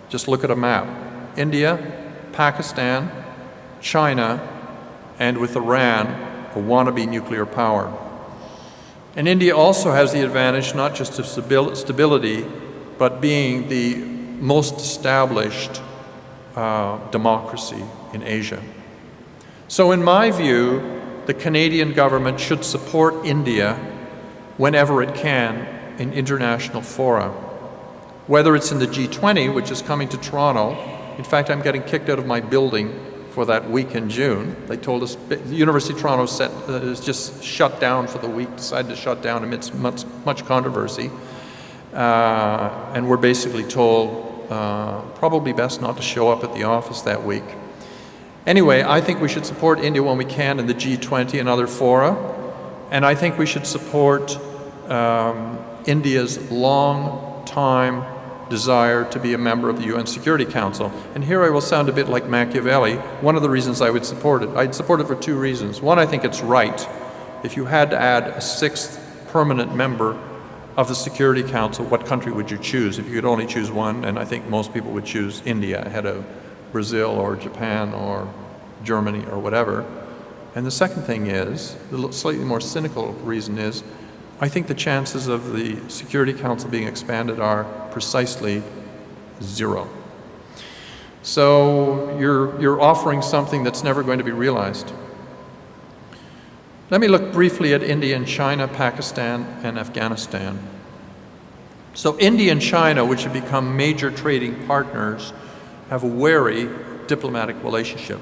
Just look at a map. India, Pakistan, China, and with Iran, a wannabe nuclear power. And India also has the advantage not just of stability, but being the most established democracy in Asia. So in my view, the Canadian government should support India whenever it can in international fora. Whether it's in the G20, which is coming to Toronto. In fact, I'm getting kicked out of my building for that week in June. They told us, the University of Toronto is just shut down for the week, decided to shut down amidst much controversy. And we're basically told probably best not to show up at the office that week. Anyway, I think we should support India when we can in the G20 and other fora. And I think we should support India's long time desire to be a member of the UN Security Council. And here I will sound a bit like Machiavelli. One of the reasons I would support it, I'd support it for 2 reasons. One, I think it's right. If you had to add a 6th permanent member of the Security Council, what country would you choose? If you could only choose one, and I think most people would choose India ahead of Brazil or Japan or Germany or whatever. And the second thing is, the slightly more cynical reason is, I think the chances of the Security Council being expanded are precisely 0. So you're offering something that's never going to be realized. Let me look briefly at India and China, Pakistan, and Afghanistan. So India and China, which have become major trading partners, have a wary diplomatic relationship.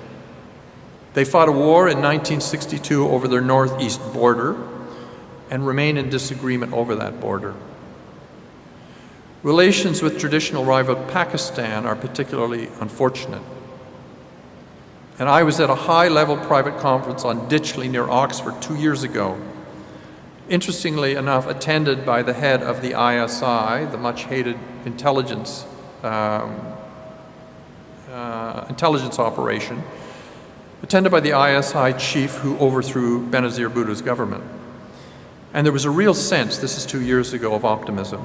They fought a war in 1962 over their northeast border and remain in disagreement over that border. Relations with traditional rival Pakistan are particularly unfortunate. And I was at a high-level private conference on Ditchley near Oxford 2 years ago, interestingly enough attended by the head of the ISI, the much-hated intelligence operation, attended by the ISI chief who overthrew Benazir Bhutto's government. And there was a real sense, this is 2 years ago, of optimism.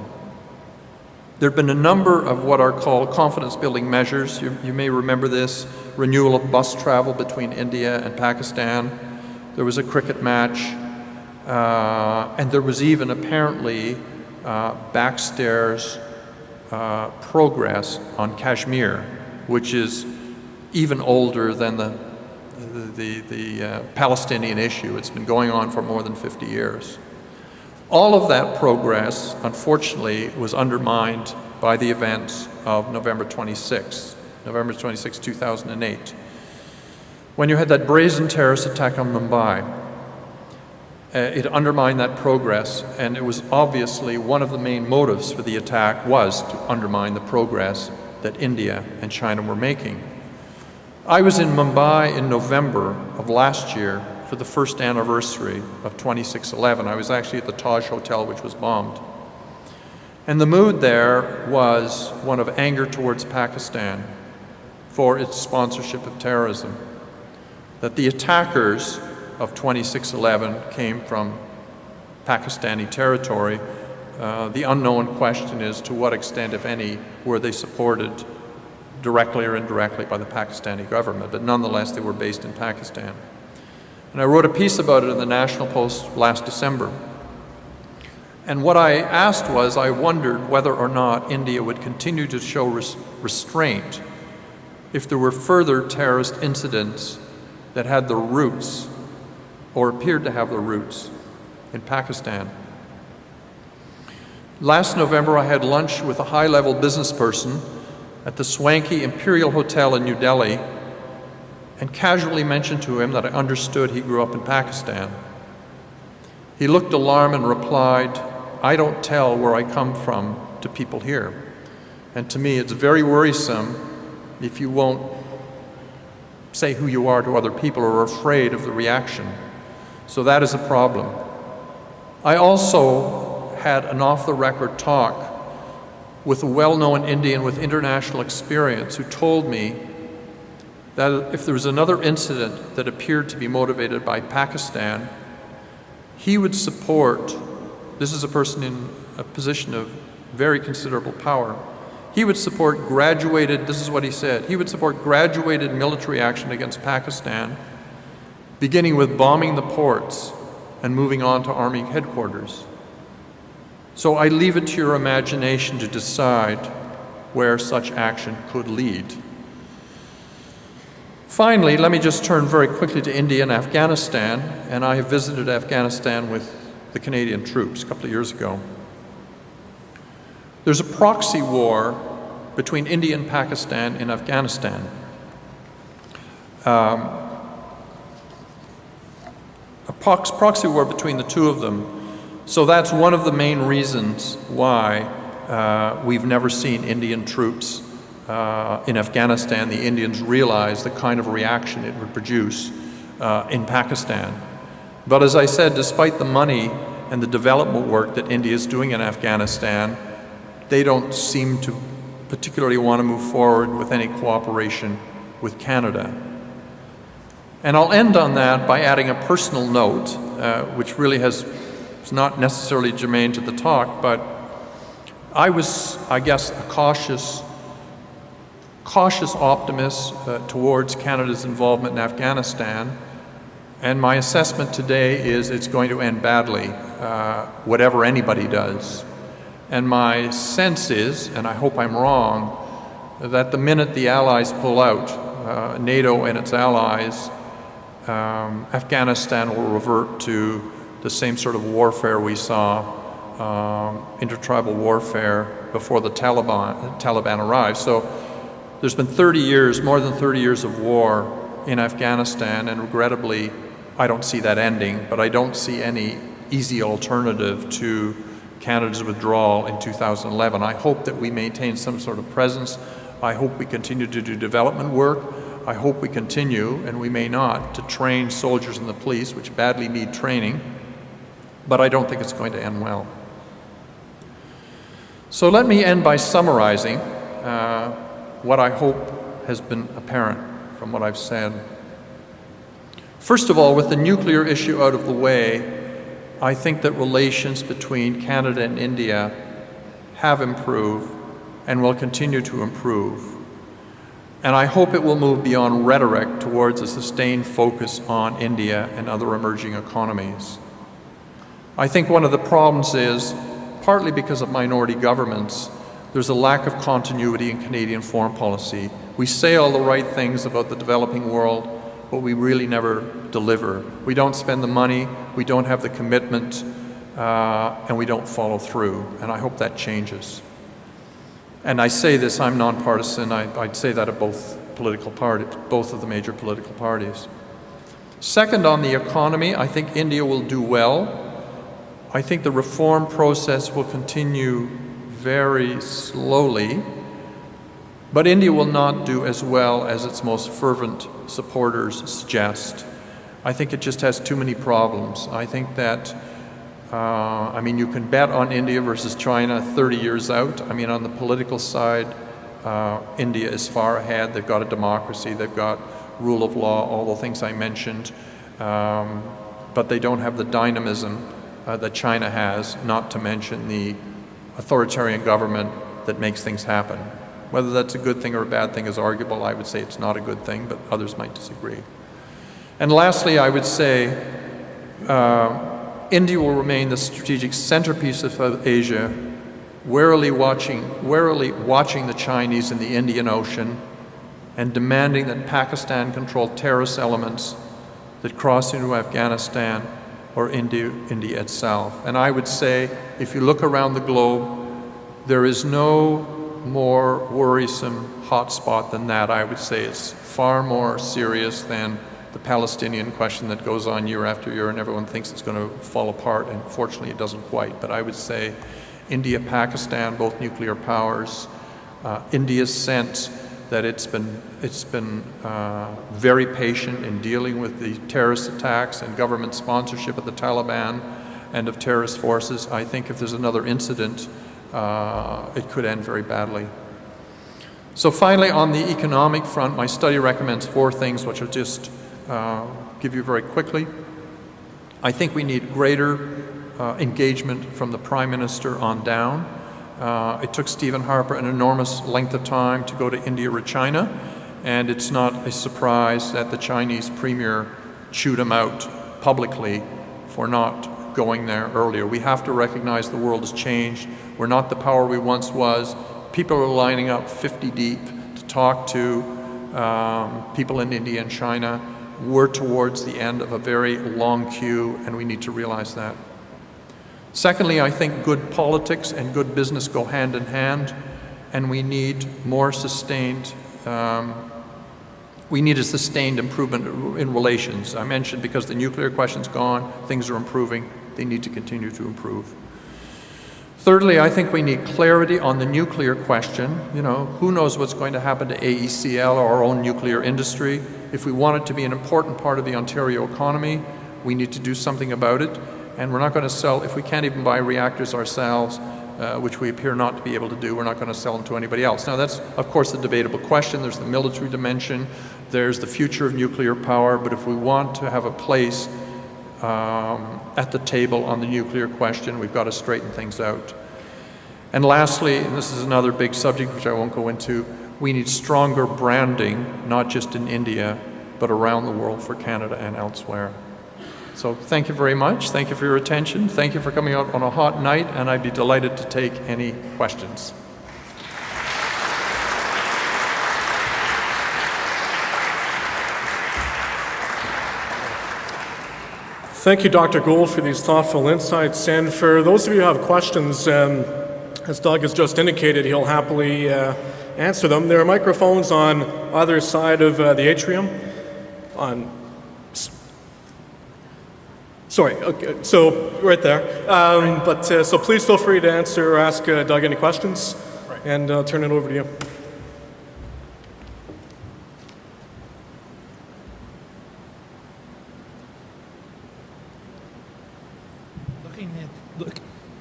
There have been a number of what are called confidence-building measures. You may remember this, renewal of bus travel between India and Pakistan. There was a cricket match, and there was even apparently backstairs progress on Kashmir, which is even older than the Palestinian issue. It's been going on for more than 50 years. All of that progress, unfortunately, was undermined by the events of November 26, 2008, when you had that brazen terrorist attack on Mumbai. It undermined that progress, and it was obviously one of the main motives for the attack was to undermine the progress that India and China were making. I was in Mumbai in November of last year for the first anniversary of 26/11. I was actually at the Taj Hotel, which was bombed. And the mood there was one of anger towards Pakistan for its sponsorship of terrorism, that the attackers of 26/11 came from Pakistani territory. The unknown question is to what extent, if any, were they supported directly or indirectly by the Pakistani government, but nonetheless they were based in Pakistan. And I wrote a piece about it in the National Post last December. And what I asked was, I wondered whether or not India would continue to show restraint if there were further terrorist incidents that had their roots, or appeared to have their roots, in Pakistan. Last November, I had lunch with a high-level business person at the swanky Imperial Hotel in New Delhi, and casually mentioned to him that I understood he grew up in Pakistan. He looked alarmed and replied, "I don't tell where I come from to people here. And to me, it's very worrisome if you won't say who you are to other people or are afraid of the reaction. So that is a problem." I also had an off-the-record talk with a well-known Indian with international experience who told me that if there was another incident that appeared to be motivated by Pakistan, he would support, this is a person in a position of very considerable power, he would support graduated, this is what he said, he would support graduated military action against Pakistan, beginning with bombing the ports and moving on to army headquarters. So I leave it to your imagination to decide where such action could lead. Finally, let me just turn very quickly to India and Afghanistan, and I have visited Afghanistan with the Canadian troops a couple of years ago. There's a proxy war between India and Pakistan in Afghanistan. A proxy war between the two of them. So that's one of the main reasons why we've never seen Indian troops in Afghanistan. The Indians realized the kind of reaction it would produce in Pakistan. But as I said, despite the money and the development work that India is doing in Afghanistan, they don't seem to particularly want to move forward with any cooperation with Canada. And I'll end on that by adding a personal note, which really is not necessarily germane to the talk, but I was, I guess, a cautious optimist towards Canada's involvement in Afghanistan, and my assessment today is it's going to end badly. whatever anybody does. And my sense is, and I hope I'm wrong, that the minute the Allies pull out, NATO and its allies, Afghanistan will revert to the same sort of warfare we saw, intertribal warfare, before the Taliban arrived. So there's been 30 years, more than 30 years of war in Afghanistan, and regrettably, I don't see that ending, but I don't see any easy alternative to Canada's withdrawal in 2011. I hope that we maintain some sort of presence. I hope we continue to do development work. I hope we continue, and we may not, to train soldiers and the police, which badly need training, but I don't think it's going to end well. So let me end by summarizing what I hope has been apparent from what I've said. First of all, with the nuclear issue out of the way, I think that relations between Canada and India have improved and will continue to improve. And I hope it will move beyond rhetoric towards a sustained focus on India and other emerging economies. I think one of the problems is, partly because of minority governments, there's a lack of continuity in Canadian foreign policy. We say all the right things about the developing world, but we really never deliver. We don't spend the money, we don't have the commitment, and we don't follow through. And I hope that changes. And I say this, I'm nonpartisan, I'd say that of both political parties, both of the major political parties. Second, on the economy, I think India will do well. I think the reform process will continue very slowly, but India will not do as well as its most fervent supporters suggest. I think it just has too many problems. I think that, you can bet on India versus China 30 years out. On the political side, India is far ahead. They've got a democracy, they've got rule of law, all the things I mentioned, but they don't have the dynamism that China has, not to mention the authoritarian government that makes things happen. Whether that's a good thing or a bad thing is arguable. I would say it's not a good thing, but others might disagree. And lastly, I would say India will remain the strategic centerpiece of South Asia, warily watching the Chinese in the Indian Ocean and demanding that Pakistan control terrorist elements that cross into Afghanistan or India itself. And I would say, if you look around the globe, there is no more worrisome hotspot than that. I would say it's far more serious than the Palestinian question that goes on year after year, and everyone thinks it's going to fall apart, and fortunately it doesn't quite. But I would say India, Pakistan, both nuclear powers, India's sense that it's been very patient in dealing with the terrorist attacks and government sponsorship of the Taliban and of terrorist forces. I think if there's another incident, it could end very badly. So finally, on the economic front, my study recommends 4 things, which I'll just give you very quickly. I think we need greater engagement from the Prime Minister on down. It took Stephen Harper an enormous length of time to go to India or China, and it's not a surprise that the Chinese Premier chewed him out publicly for not going there earlier. We have to recognize the world has changed. We're not the power we once was. People are lining up 50 deep to talk to people in India and China. We're towards the end of a very long queue, and we need to realize that. Secondly, I think good politics and good business go hand in hand, and we need more sustained, we need a sustained improvement in relations. I mentioned because the nuclear question's gone, things are improving, they need to continue to improve. Thirdly, I think we need clarity on the nuclear question. Who knows what's going to happen to AECL or our own nuclear industry? If we want it to be an important part of the Ontario economy, we need to do something about it. And we're not going to sell, if we can't even buy reactors ourselves, which we appear not to be able to do, we're not going to sell them to anybody else. Now that's, of course, a debatable question. There's the military dimension, there's the future of nuclear power, but if we want to have a place at the table on the nuclear question, we've got to straighten things out. And lastly, and this is another big subject which I won't go into, we need stronger branding, not just in India, but around the world for Canada and elsewhere. So thank you very much. Thank you for your attention. Thank you for coming out on a hot night, and I'd be delighted to take any questions. Thank you, Dr. Goold, for these thoughtful insights. And for those of you who have questions, as Doug has just indicated, he'll happily answer them. There are microphones on either side of the atrium. Sorry, okay, so right there. So please feel free to answer or ask Doug any questions, and I'll turn it over to you.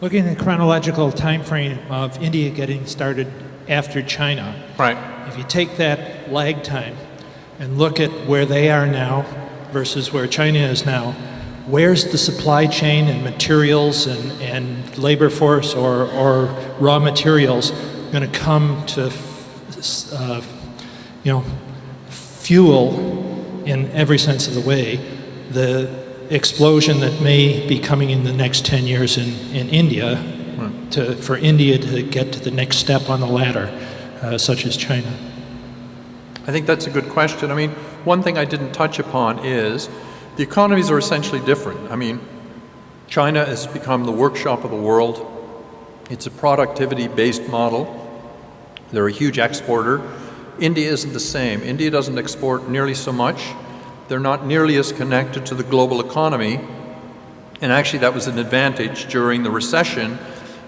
Looking at the chronological time frame of India getting started after China, Right. if you take that lag time and look at where they are now versus where China is now, where's the supply chain and materials and labor force or raw materials going to come to fuel in every sense of the way the explosion that may be coming in the next 10 years in India, for India to get to the next step on the ladder, such as China? I think that's a good question. I mean, one thing I didn't touch upon is the economies are essentially different. I mean, China has become the workshop of the world. It's a productivity-based model. They're a huge exporter. India isn't the same. India doesn't export nearly so much. They're not nearly as connected to the global economy, and actually that was an advantage during the recession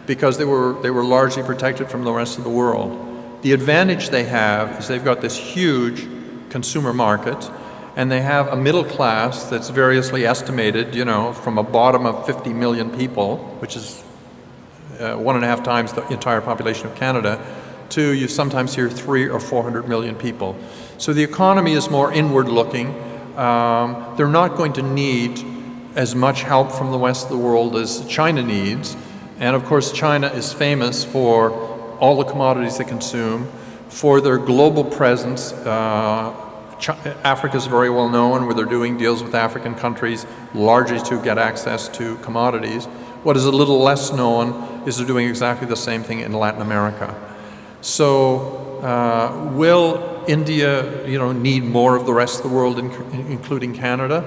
because they were largely protected from the rest of the world. The advantage they have is they've got this huge consumer market, and they have a middle class that's variously estimated, from a bottom of 50 million people, which is 1.5 times the entire population of Canada, to you sometimes hear 300 or 400 million people. So the economy is more inward-looking. They're not going to need as much help from the rest of the world as China needs. And of course, China is famous for all the commodities they consume, for their global presence. Africa is very well known, where they're doing deals with African countries, largely to get access to commodities. What is a little less known is they're doing exactly the same thing in Latin America. So will India, need more of the rest of the world, including Canada?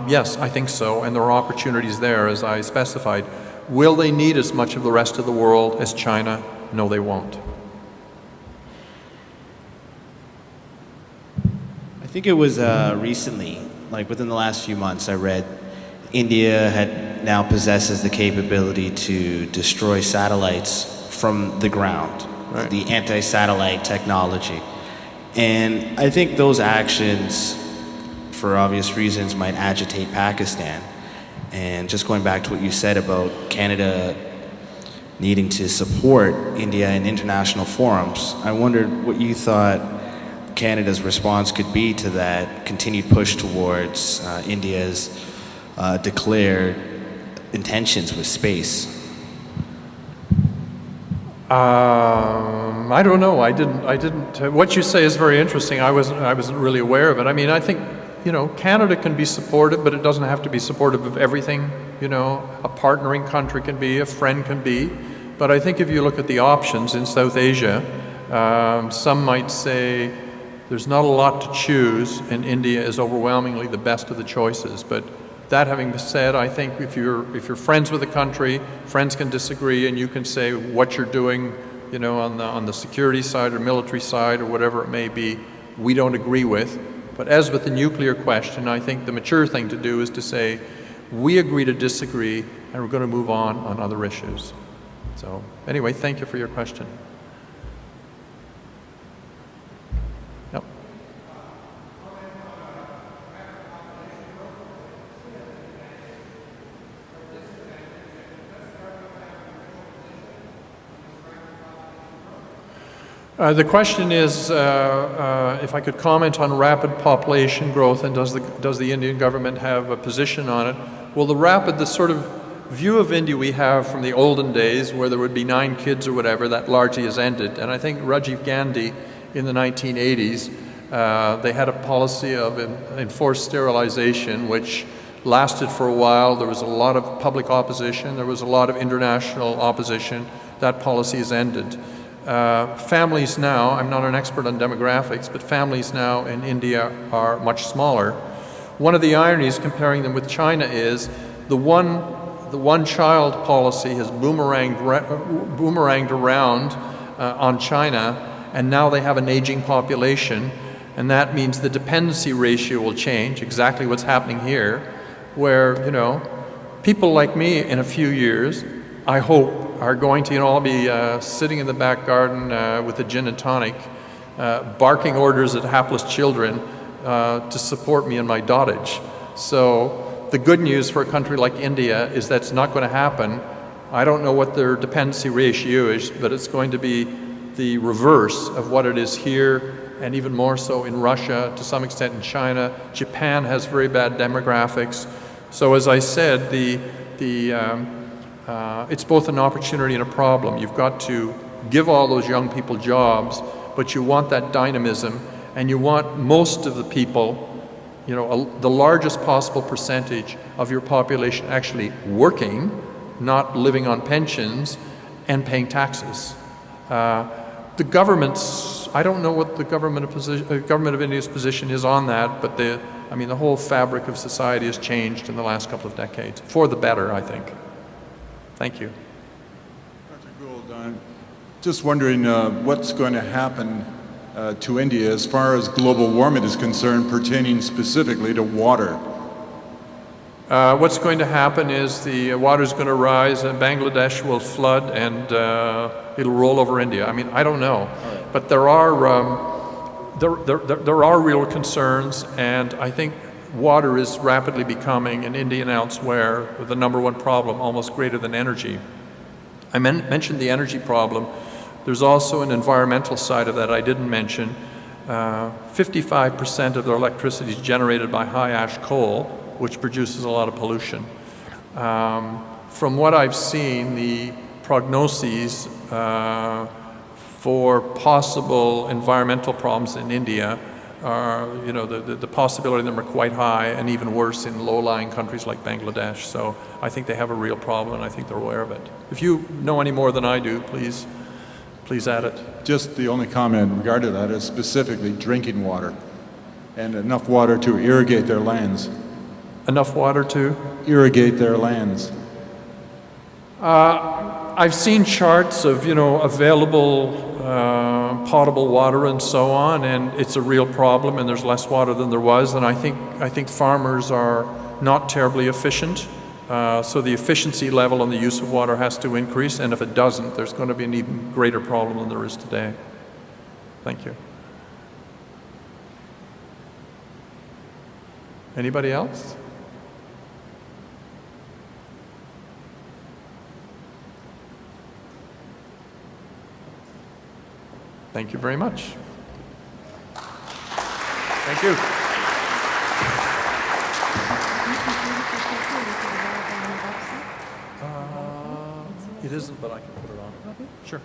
Yes, I think so, and there are opportunities there, as I specified. Will they need as much of the rest of the world as China? No, they won't. I think it was recently, like within the last few months, I read India now possesses the capability to destroy satellites from the ground, right. The anti-satellite technology. And I think those actions, for obvious reasons, might agitate Pakistan. And just going back to what you said about Canada needing to support India in international forums, I wondered what you thought Canada's response could be to that continued push towards India's declared intentions with space. I don't know. I didn't. What you say is very interesting. I wasn't really aware of it. I mean, I think, Canada can be supportive, but it doesn't have to be supportive of everything. A partnering country can be, a friend can be. But I think if you look at the options in South Asia, some might say there's not a lot to choose, and India is overwhelmingly the best of the choices. But that having been said, I think if you're friends with a country, friends can disagree, and you can say what you're doing, on the security side or military side or whatever it may be, we don't agree with. But as with the nuclear question, I think the mature thing to do is to say, we agree to disagree, and we're going to move on other issues. So anyway, thank you for your question. Yep. The question is if I could comment on rapid population growth, and does the Indian government have a position on it? Well, the sort of view of India we have from the olden days, where there would be 9 kids or whatever, that largely has ended. And I think Rajiv Gandhi in the 1980s, they had a policy of enforced sterilization, which lasted for a while. There was a lot of public opposition. There was a lot of international opposition. That policy has ended. Families now, I'm not an expert on demographics, but families now in India are much smaller. One of the ironies comparing them with China is the one-child policy has boomeranged around on China, and now they have an aging population, and that means the dependency ratio will change, exactly what's happening here, where, you know, people like me in a few years, I hope, are going to, you know, all be sitting in the back garden with a gin and tonic, barking orders at hapless children to support me in my dotage. So the good news for a country like India is that's not going to happen. I don't know what their dependency ratio is, but it's going to be the reverse of what it is here, and even more so in Russia, to some extent in China. Japan has very bad demographics. So as I said, it's both an opportunity and a problem. You've got to give all those young people jobs, but you want that dynamism, and you want most of the people, you know, the largest possible percentage of your population actually working, not living on pensions and paying taxes. The government's, I don't know what the government of India's position is on that, but the whole fabric of society has changed in the last couple of decades, for the better, I think. Thank you. Dr. Goold, I'm just wondering what's going to happen to India as far as global warming is concerned, pertaining specifically to water. What's going to happen is the water's going to rise, and Bangladesh will flood, and it'll roll over India. I mean, I don't know, but there are real concerns, and I think water is rapidly becoming, in India and elsewhere, the number one problem, almost greater than energy. I mentioned the energy problem. There's also an environmental side of that I didn't mention. 55% of their electricity is generated by high ash coal, which produces a lot of pollution. From what I've seen, the prognoses for possible environmental problems in India are, you know, the possibility of them are quite high, and even worse in low-lying countries like Bangladesh. So I think they have a real problem, and I think they're aware of it. If you know any more than I do, please add it. Just the only comment in regard to that is specifically drinking water, and enough water to irrigate their lands. Enough water to? Irrigate their lands. I've seen charts of, you know, available potable water and so on, and it's a real problem, and there's less water than there was, and I think farmers are not terribly efficient, so the efficiency level on the use of water has to increase, and if it doesn't, there's going to be an even greater problem than there is today. Thank you. Anybody else? Thank you very much. Thank you. It isn't, but I can put it on. Sure.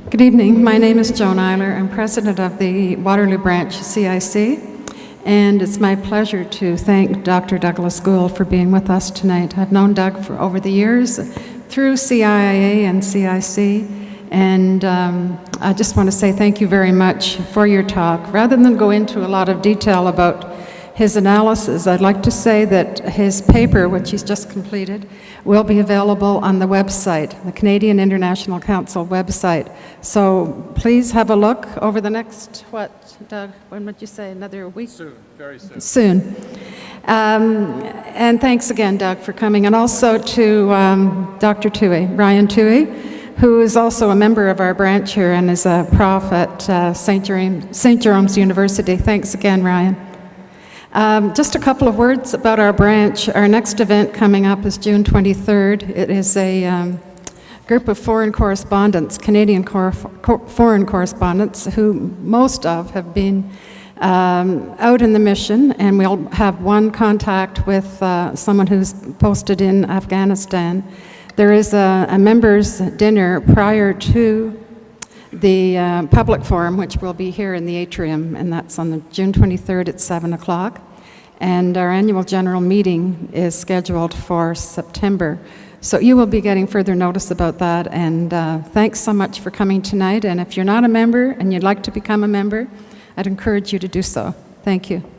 Good evening. My name is Joan Eiler. I'm president of the Waterloo Branch CIC, and it's my pleasure to thank Dr. Douglas Goold for being with us tonight. I've known Doug for over the years through CIIA and CIC, and I just want to say thank you very much for your talk. Rather than go into a lot of detail about his analysis, I'd like to say that his paper, which he's just completed, will be available on the website, the Canadian International Council website. So please have a look over the next, Doug, when would you say, another week? Soon, very soon. Soon. And thanks again, Doug, for coming. And also to Dr. Touhey, Ryan Touhey, who is also a member of our branch here and is a prof at St. Jerome's University. Thanks again, Ryan. Just a couple of words about our branch. Our next event coming up is June 23rd. It is a group of foreign correspondents, Canadian foreign correspondents, who most of have been out in the mission, and we'll have one contact with someone who's posted in Afghanistan. There is a members' dinner prior to the public forum, which will be here in the atrium, and that's on the June 23rd at 7 o'clock. and our annual general meeting is scheduled for September. So you will be getting further notice about that, and thanks so much for coming tonight. And if you're not a member and you'd like to become a member, I'd encourage you to do so. Thank you.